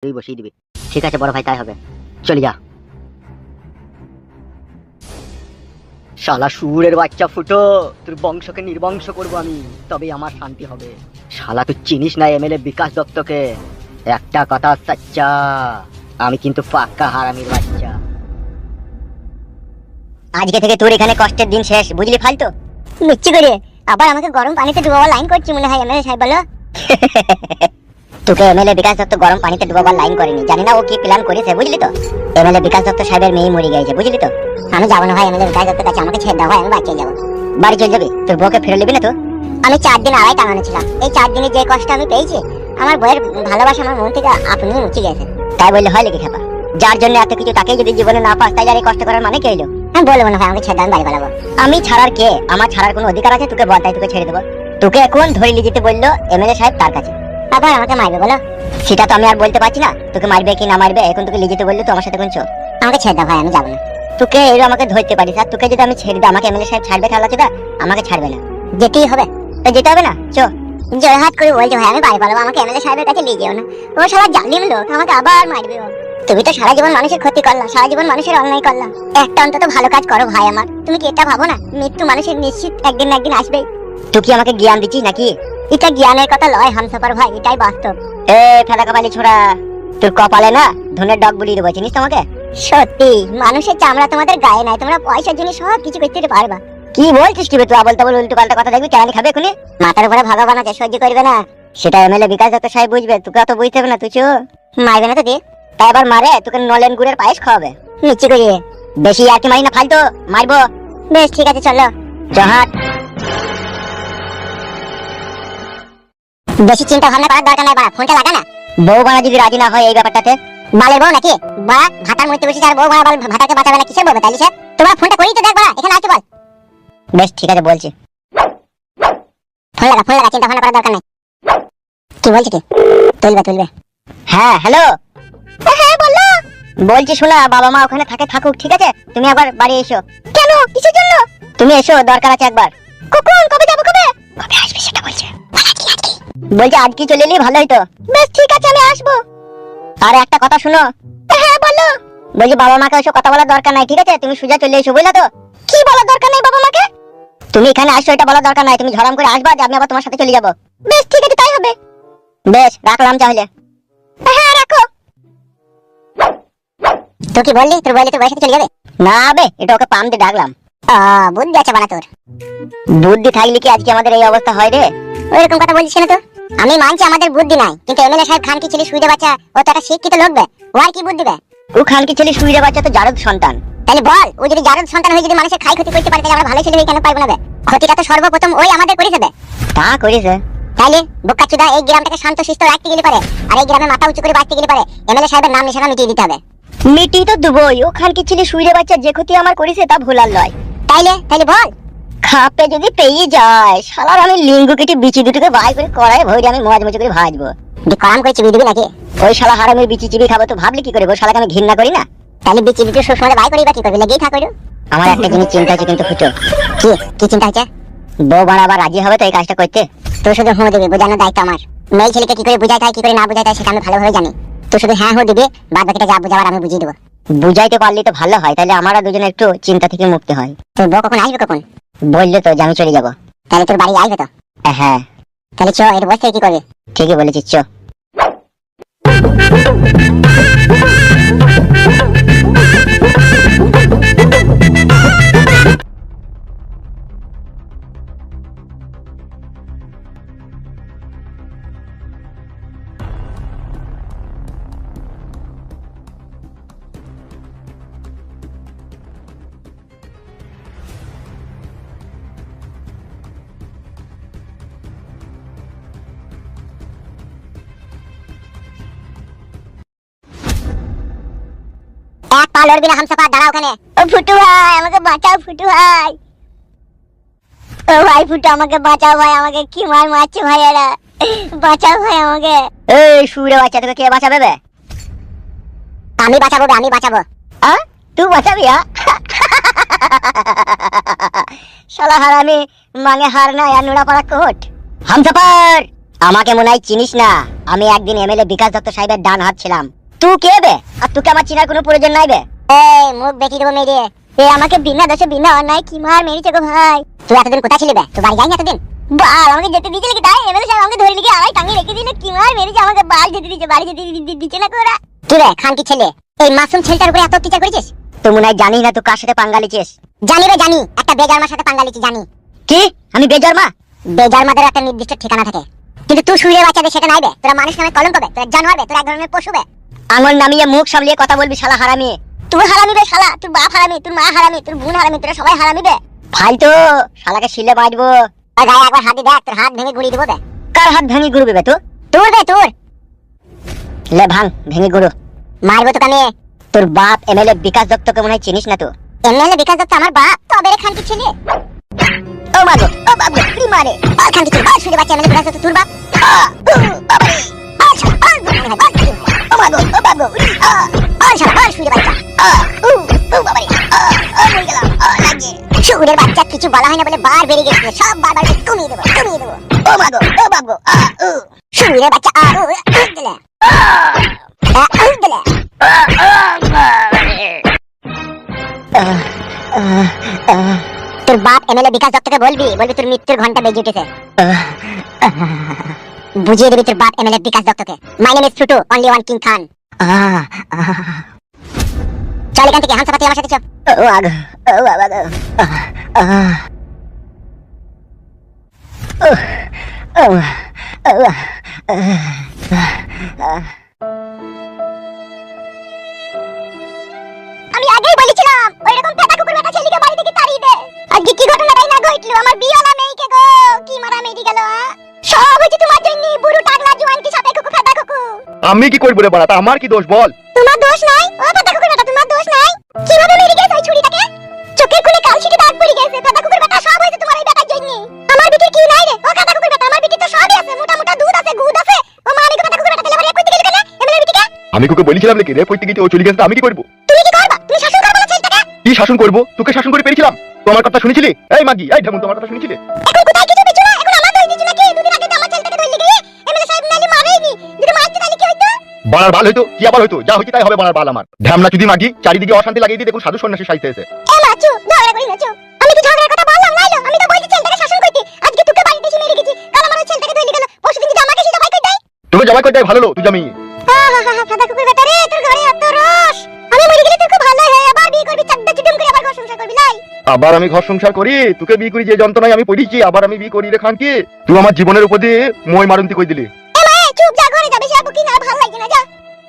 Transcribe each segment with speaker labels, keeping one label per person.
Speaker 1: তুই বসিয়ে দিবি। ঠিক আছে বড় ভাই, তাই হবে, চলে যা। শালা সুরের বাচ্চা ফুটো, তোর বংশকে নির্বংশ করবো আমি, তবেই আমার শান্তি হবে। শালা তুই চিনিস না এমএলএ বিকাশ দত্তকে? একটা কথা সাচ্চা, আমি কিন্তু পাক্কা হারামির বাচ্চা।
Speaker 2: আজকে থেকে তোর এখানে কষ্টের দিন শেষ, বুঝলি ফালতু? মিচ্ছি করে আবার আমাকে গরম পানিতে ডুবাবার লাইন করছি মনে হয় এমএলএ সাহেব, বলো? তোকে এমএলএ বিকাশ দত্ত গরম পানিতে ডুবাবার লাইন করেনি, জানি না ও কি প্ল্যান করেছে, বুঝলি তো? এমএলএ বিকাশ দত্ত সাহেবের মেয়ে মরে গেছে, বুঝলি তো? আমি যাবো না ভাই এমএলএ বিকাশ দত্তের কাছে, আমাকে ছেড়ে দাও ভাই, আমি বাচ্চা যাবো। বাড়ি চলে যাবি? তোর বউকে ফিরে নিবি না তো? আমি 4 দিন আড়াই টাঙানো ছিলাম, এই 4 দিনে যে কষ্ট আমি পেয়েছি, আমার বউয়ের ভালোবাসা আমার মন থেকে আপনি মুছে গেছে। তাই বললে হয় নাকি খেপা? যার জন্য এত কিছু তাকেই যদি জীবনে না পাস, তাই আর এই কষ্ট করার মানে কি হইলো? আমি বলবো না ভাই, আমাকে ছেড়ে দাও, আমি বাড়ি পালাবো। আমি ছাড়ার কে? আমার ছাড়ার কোনো অধিকার আছে? তোকে বল, তাই তোকে ছেড়ে দেবো। তোকে এখন ধরে নিয়ে যেতে বললো এমএলএ সাহেব তার কাছে। আবার আমাকে মারবে বলো? সেটা তো আমি আর বলতে পারছি না, তোকে মারবে কি না মারবে, এখন তোকে নিয়ে যেতে বললো, তো আমার সাথে কোন চো? আমাকে ছেড়ে দাও ভাই, আমি যাবো না। তোকে এর আমাকে ধরতে পারিস, আর তোকে যদি আমি ছেড়ে দিই আমাকে এমএলএ সাহেব ছাড়বে? খেলা চোদা, আমাকে ছাড়বে না। যেতেই হবে তো, যেতে হবে না, চো। জোর হাত করে বলছে ভাই আমি বাড়ি পালাবো, আমাকে এমএলএ সাহেবের কাছে নিয়ে যেও না, ও শালা জালিম লোক, আমাকে আবার মারবে ও। তুমি তো সারা জীবন মানুষের ক্ষতি করলা, সারা জীবন মানুষের অন্যায় করলা, একটা অন্তত ভালো কাজ করো ভাই আমার। তুমি কি এটা ভাবো না মৃত্যু মানুষের নিশ্চিত একদিন না একদিন আসবেই? তুই কি আমাকে জ্ঞান দিচ্ছিস নাকি? এটা জ্ঞানের কথা লয় হামসাফার ভাই, এটাই বাস্তব। এ ফেলা কপালি ছোড়া, তোর কপালে না ধনের ডগ বুলিয়ে দেবো, চিনিস তোমাকে? সত্যি মানুষের চামড়া তোমাদের গায়ে নাই, তোমরা পয়সার জন্য সব কিছু করতে পারবা। কি বলছিস কি বে তুই? বলতে বল উল্টো পাল্টা কথা, দেখবি কেরানি খাবে এখনই। মাথার উপরে ভগবান আছে, সহ্য করবে না, সেটা এমএলএ বিকাশ দত্ত সাহেব বুঝবে, তোকে অত বুঝতে হবে না। তুই চো, মারবে না তো দে, তাই এবার মারে তোকে নলেন গুড়ের পায়েস খাওয়াবে। নিচে করিয়ে বেশি আর কি মারি না, ফালতু মারবো। বেশ ঠিক আছে, চলো জহাট। বেশি চিন্তা ভাবনা করার দরকার নাই, বাড়া ফোনটা লাগা না। বউ বাড়া যদি রাজি না হয় এই ব্যাপারটাতে, বালের বউ নাকি বাড়া? ভাতার মধ্যে বসে আর বউ বাড়া ভাতাকে বাঁচাবে না, কিসের বউ তাইলে সে? তোমার ফোনটা করি তো দেখ বাড়া, এখানে আছে বল। বেশ ঠিক আছে বলছি, ফোন লাগা, চিন্তা ভাবনা করার দরকার নাই। কি বলছি কি? তুলবে। হ্যাঁ হ্যালো, হ্যাঁ বলো। বলছি শোনা, বাবা মা ওখানে থাকুক, ঠিক আছে? তুমি একবার বাড়ি এসো। কেন, কিসের জন্য? তুমি এসো, দরকার আছে একবার। কখন, কবে যাবো, কবে আসবে সেটা বলছে। বলছি আজকে চলে এলি ভালো হইতো। বেশ ঠিক আছে, আমি আসবো। আর একটা কথা শুনো। হ্যাঁ বলো। বলছি বাবা মাকে ওসব কথা বলার দরকার নাই, ঠিক আছে? তুমি সোজা চলে এসো, বুঝলা তো? কি বলার দরকার নাই বাবা মাকে? তুমি এখানে আসো এটা বলার দরকার নাই, তুমি ঝড়াম করে আসবা যে আমি আবার তোমার সাথে চলে যাবো। বেশ ঠিক আছে, তাই হবে। বেশ রাখলাম তাহলে। হ্যাঁ রাখো। তো কি বললি, তোর বললি তোর বয়স চলে যাবে? না বে, এটা ওকে পাম দিয়ে ডাকলাম। বুদ্ধি আছে বানা তোর। বুদ্ধি থাকলে কি আজকে আমাদের এই অবস্থা হয় রে? ওইরকম কথা বলছিস না তো। আমি মানছি আমাদের বুদ্ধি নাই, কিন্তু এমএলএ সাহেব খান কি ছেলে সুইদে বাচ্চা, ও তো একটা শিক্ষিত লোক বে, ও আর কি বুদ্ধি বে? ও খান কি ছেলে সুইদে বাচ্চা তো জারদ সন্তান। তাহলে বল, ও যদি জারদ সন্তান হয়ে যদি মানুষের খাই ক্ষতি করতে পারে, তাহলে আমরা ভালো ছেলে হয়ে কেন পারবো না বে? ক্ষতিটা তো সর্বপ্রথম ওই আমাদের করেছে বে। তা করেছে? তাইলে বোকাচুদা এই গ্রামটাকে শান্ত শিষ্ট রাখতে গেলে পারে, আর এই গ্রামে মাথা উঁচু করে বাঁচতে গেলে পারে এমএলএ সাহেবের নাম নিশানা মিটিয়ে দিতে হবে। মিটিয়ে তো দেবই, ও খান কি ছেলে সুইদে বাচ্চা যে ক্ষতি আমার করেছে তা ভুলার লয়। তাইলে বল, খাপে যদি পেয়ে যায় শালার আমি লিঙ্গ কেটে বিচি দুটোকে বাই করে কড়াই ভরে আমি মজ মজ করে ভাজবো। কাম করে চিবি দিবি নাকি? ওই শালা হারামের বিচি চিবি খাবো তো ভাবলি কি করে? ওই শালাকে আমি ঘৃণা করি না। তাহলে বিচি দুটো সবসময় বাই করি বা কি করবি, লেগেই থাকো। আমার একটা জিনিস চিন্তা হচ্ছে কিন্তু ফুটো। কি চিন্তা হচ্ছে? বউ বাড়া আবার রাজি হবে তো এই কাজটা করতে? তুই শুধু হুঁ দিবি, বোঝানোর দায়িত্ব আমার। মেয়ে ছেলেকে কি করে বুঝাইতে হয়, কি করে না বুঝাইতে হয় সেটা আমি ভালোভাবে জানি। তুই শুধু হ্যাঁ হুঁ দিবি, বাদ বাকিটা যা বুঝাবার আমি বুঝিয়ে দেবো। বুঝাইতে পারলি তো ভালো হয়, তাহলে আমরা দুজনে একটু চিন্তা থেকে মুক্তি হয়। তোর বউ কখন আসবে কখন? বললে তো যে আমি চলে যাবো। তাহলে তোর বাড়ি আসবে তো? হ্যাঁ। তাহলে চ, এর বসে কি করবে? ঠিকই বলেছিস, চ। এক পা লড়বি না হামসাফা, দাঁড়া ওখানে। ও ফুটু ভাই আমাকে বাঁচাও, ফুটু ভাই। ও ভাই ফুটু আমাকে বাঁচাও ভাই, আমাকে কি মার মারছে ভাই এরা, বাঁচাও ভাই আমাকে। এই সুরে বাচ্চা, তোকে কে বাঁচাবে বে? আমি বাঁচাবো বে, আমি বাঁচাবো। তুই বাঁচাবি? শালা হারামি, মানে হার না আর নুড়া পাড়া কোট। হামসাফার আমাকে মনে হয় চিনিস না, আমি একদিন এমএলএ বিকাশ দত্ত সাহেবের ডান হাত ছিলাম। তুই কে বে? আর তোকে আমার চিনার কোনো প্রয়োজন নাই বে। এই মুখ বেঁকে দেবো মেরে। এ আমাকে বিনা দোষে বিনা অন্যায় কি মার মেরেছে গো ভাই। তুই এতদিন কোথায় ছিলি বে? তুই বাড়ি যাইনি এতদিন? বাল আমাকে যেতে দিয়েছিল কি তাই? এমএলএ সাহেব আমাকে ধরে লিখে আড়াই টাঙিয়ে রেখে দিল, কি মার মেরেছে আমাকে। বাড়ি যেতে দিচ্ছে, বাড়ি যেতে দিচ্ছে না কোরা। কি রে খান কি ছেলে, এই মাসুম ছেলেটার উপরে এত অত্যাচার করেছিস?
Speaker 1: তুই মনে হয় জানিস না তুই কার সাথে পাঙ্গা লিছিস।
Speaker 2: জানি রে জানি, একটা বেজারমার সাথে পাঙ্গা লিছি জানি।
Speaker 1: কি আমি বেজন্মা?
Speaker 2: বেজারমাদের একটা নির্দিষ্ট ঠিকানা থাকে, কিন্তু তুই শুয়ে বাচ্চাদের সেটা নাই বে। তোরা মানুষ নামে কলঙ্ক বে, তোরা জানোয়ার বে, তোরা এক ধরনের পশু বে।
Speaker 1: আঙুল নামিয়ে মুখ সামলিয়ে কথা বলবি শালা হারামি।
Speaker 2: তুই হারামি বে শালা, তোর বাপ হারামি, তোর মা হারামি, তোর বোন হারামি, তোরা সবাই হারামি বে।
Speaker 1: ফালতু শালাকে শিলে বাঁধবো।
Speaker 2: আর গায়ে একবার হাত দিয়ে দেখ, তোর হাত ভেঙে গুড়িয়ে দেবো বে।
Speaker 1: কার হাত ভেঙে গুরুবে বে তুই?
Speaker 2: তোর বে তোর।
Speaker 1: লে ভাঙ ভেঙে গুরু।
Speaker 2: মারবো তো কানে।
Speaker 1: তোর বাপ এমএলএ বিকাশ দত্তকে মনে হয় চিনিস না তুই?
Speaker 2: এমএলএ বিকাশ দত্ত আমার বাপ, তবে রে খান কি ছেলে।
Speaker 1: ও মাগো
Speaker 2: ও বাবু কি মারে, বাল খান কি ছেলে, বাল শুয়ে বাচ্চা এমএলএ বিকাশ দত্ত তোর বাপ। বাবা রে বাল ছাড়, বাল গুড়ি হয়, বাল খান। ও মাগো ও বাবু বাল ছাড়, বাল শুয়ে বাচ্চা। ও বাবা রে মরে গেলাম, লাগে। শুয়ের বাচ্চা কিছু বলা হয় না বলে বার বেরিয়ে গেছে, সব বারবার কমিয়ে দেবো কমিয়ে দেবো। ও মাগো ও বাবু শুয়ের বাচ্চা দিলে দিলে। তোর বাপ এমএলএ বিকাশ দত্তকে বলবি তোর মৃত্যুর ঘন্টা বেজে উঠেছে। বুঝিয়ে দিবি তোর বাপ এমএলএ বিকাশ দত্তকে। My name is Fluto, only one king Khan. চল এখান থেকে, হামসা পাতি আমার সাথে চল।
Speaker 1: ও আগো ও বাবা গো।
Speaker 2: আমি আগেই বলেছিলাম ওইরকম ফেটা কুকুর বেটা ছেলেকে বাড়ি থেকে তাড়িয়ে দে। আজকে কি ঘটনাটাই না ঘটলো, আমার বিয়ালা মেয়েকে গো কি মারা মেরে গেল। সব হচ্ছে তোমার জন্য, বুড়ো টাকলা জোয়ানকে সাথে কুকুর ফেটা কুকুর।
Speaker 3: আমি কি করব রে বাড়া, তা আমার কি দোষ বল?
Speaker 2: তোমার দোষ নাই, ও ফেটা কুকুর বেটা তোমার দোষ নাই। কিভাবে মেরে গেছে ওই ছুরিটাকে? চোখের কোণে কালশিটে দাগ পড়ে গেছে। ফেটা কুকুর বেটা সব হয়েছে তোমার এই বেটার জন্য। আমার বিটির কি নাই রে? ও ফেটা কুকুর বেটা, আমার বিটির তো সবই আছে, মোটা মোটা দুধ আছে, গুদ আছে। ও মা আমি ফেটা কুকুর বেটা তেলে ভরে কইতে গেল কেন এমএলএ বিটিকে?
Speaker 3: আমি তোকে বলেছিলাম নাকি রে কইতে গিয়ে ও চলে গেছে, তা আমি কি করব?
Speaker 2: তুমি কি করবা? তুমি শাসন করবা না ছেলেটাকে?
Speaker 3: কি শাসন করব? তোকে শাসন করে পেরেছিলাম? তোমার কথা শুনেছিলি? এই মাগি এই ঢামুন, তোমার কথা শুনেছিলি?
Speaker 2: এখন কোথায় কিছু বিছু না, এখন আমার দোষ দিছু নাকি? দুদিন আগে তো আমার ছেলেটাকে ধরে গিয়ে এমএলএ সাহেব নালি মারেনি, যদি মারতে তাহলে কি হইতো?
Speaker 3: বাড়ার বাল হইতো কি আবার হইতো, যা হইছে তাই হবে। বাড়ার বাল আমার ঢামনা চুদি মাগি চারিদিকে অশান্তি লাগিয়ে দিয়ে দেখুন সাধু সন্ন্যাসী সাইতে এসে।
Speaker 2: এ মা চুপ, ঝগড়া করি না চুপ। আমি কি ঝগড়ার কথা বললাম নাইলো? আমি তো বলছি ছেলেটাকে শাসন করতে। আজকে তোকে বাড়িতে এসে মেরে গেছি, কাল আমার ওই ছেলেটাকে ধরে গেল, পরশুদিন যদি আমাকে সেটা ভাই কই দেয়।
Speaker 3: তোকে জবাই করে দেয় ভালো লো, তুই জামি।
Speaker 2: ফাদা কুকুর বেটা রে, তোর ঘরে এত রস। আমি মরে গেলে তোর খুব ভালো হয়, আবার বিয়ে করবি, চারটা চুদুম করে আবার ঘর সংসার করবি লাই।
Speaker 3: আবার আমি ঘর সংসার করি, তোকে বিয়ে করি যে যন্ত্রণায় আমি পড়িছি, আবার আমি বিয়ে করি রে খান কি? তুই আমার জীবনের উপর দিয়ে মই মারন্তি কই দিলি।
Speaker 2: এ মা চুপ, যা ঘরে যাবে, সে আবু কি না ভালো লাগছে না, যা।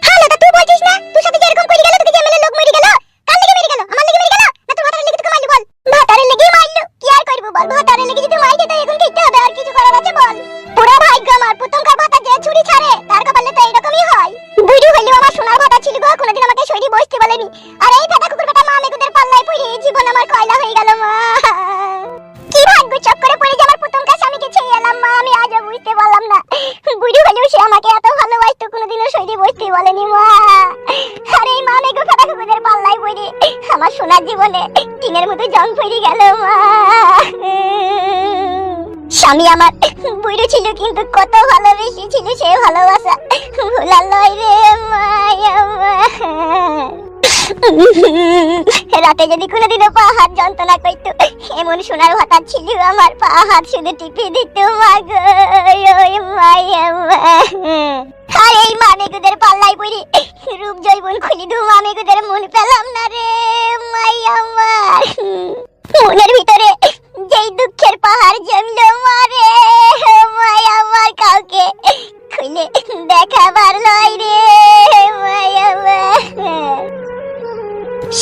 Speaker 2: হ্যালো তা তুই বলছিস না, তোর সাথে যে এরকম করে গেল, তোকে যে এমএলএ লোক মেরে গেল, কার লেগে মেরে গেল? আমার লেগে মেরে গেল না তোর ভাতারের লেগে তোকে মারলি বল? ভাতারের লেগেই মারলো, কি আর করব বল? ভাতারের লেগে যদি মাইতে তো এখন খেতে হবে, আর কিছু করার আছে বল? পুরা ভাগ্য আমার, প্রথমকার ভাতা যে ছুরি ছাড়ে তার কপালে তো এরকমই হয়। বুড়ি হইলেও আমার সোনার ভাতা ছিল গো, কোনোদিন আমাকে সইরি বসতে বলেনি। আর এই ফেটা কুকুর বেটা মা মেগুদের পাল্লায় পড়ে জীবন আমার কয়লা হয়ে গেল মা। কি ভাগ্য চক্করে পড়ে যে আমার প্রথমকার স্বামীকে ছেড়ে এলাম মা, আমি আজও বুঝতে পারলাম না। বুড়ি হলেও সে আমাকে এত ভালোবাসতো, কোনোদিনও সইরি বসতে বলেনি মা। আর এই মা মেগু ফেটা কুকুরের পাল্লায় পড়ে আমার সোনার জীবনে টিনের মতো জং পড়ে গেল মা। স্বামী আমার বুড়ো ছিল, কিন্তু কত ভালোবেসে ছিল সে ভালোবাসা ভোলার লয় রে মায়া। রাতে যদি কোনোদিনও পা হাত যন্ত্রণা করতো, এমন সোনার ভাতা ছিল আমার, পা হাত শুধু টিপে দিত মা গো ওই মায়া। আর এই মামেগুদের পাল্লাই পড়ি রূপ জৈবন খুলি দু, মামেগুদের মন পেলাম না রে মায়া আমার। মনের ভিতরে যেই দুঃখের পাহাড় জমলো মারে মায়া আমার, কাউকে খুলে দেখাবার লয় রে মায়া।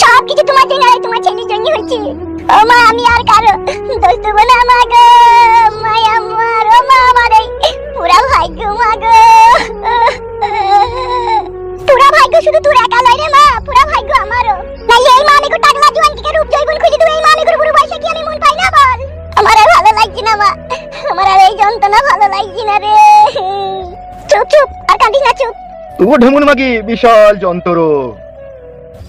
Speaker 2: সবকিছু তোমার জন্য আর তোমার ছেলের জন্য হচ্ছে। ও মা আমি আর কারো দোষ দেবো না মা গো মায়া আমার। ও মা আমার এই পুরা ভাগ্য মা গো, পুরা ভাগ্য শুধু তোর একা লয় রে মা, পুরা ভাগ্য আমারও। নাইলে এই মামেগো টাকলা জোয়ানকে রূপ জৈবন খুঁজে দেবো, এই মামেগোর বুড়ো বয়সে কি আমি মন পাই না বল? আমার আর ভালো লাগছে না মা, আমার আর এই যন্ত্রণা ভালো লাগছে না রে। চুপ চুপ, আর কাঁদিস না, চুপ।
Speaker 3: তোর ঢেমুন মাগি বিশাল যন্ত্র।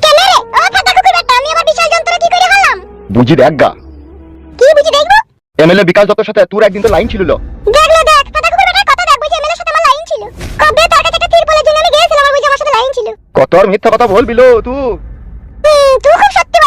Speaker 2: কেন রে? ও ফাটা কুকুর বেটা, আমি আবার বিশাল যন্ত্র কি করে হলাম?
Speaker 3: বুঝি দেখ গা।
Speaker 2: কি বুঝি দেখবো?
Speaker 3: এমএলএ বিকাশ দত্তর সাথে তোর একদিন তো লাইন ছিল লো।
Speaker 2: দেখলো দেখ, ফাটা কুকুর বেটার কথা দেখ, বুঝি এমএলএর সাথে আমার লাইন ছিল। কবে তার কাছে একটা তিরপলের জন্য আমি গিয়েছিলাম, আর বুঝি আমার সাথে চাইছিল।
Speaker 3: কত আর মিথ্যা কথা বলবিলো তুই?
Speaker 2: তুই খুব সত্যি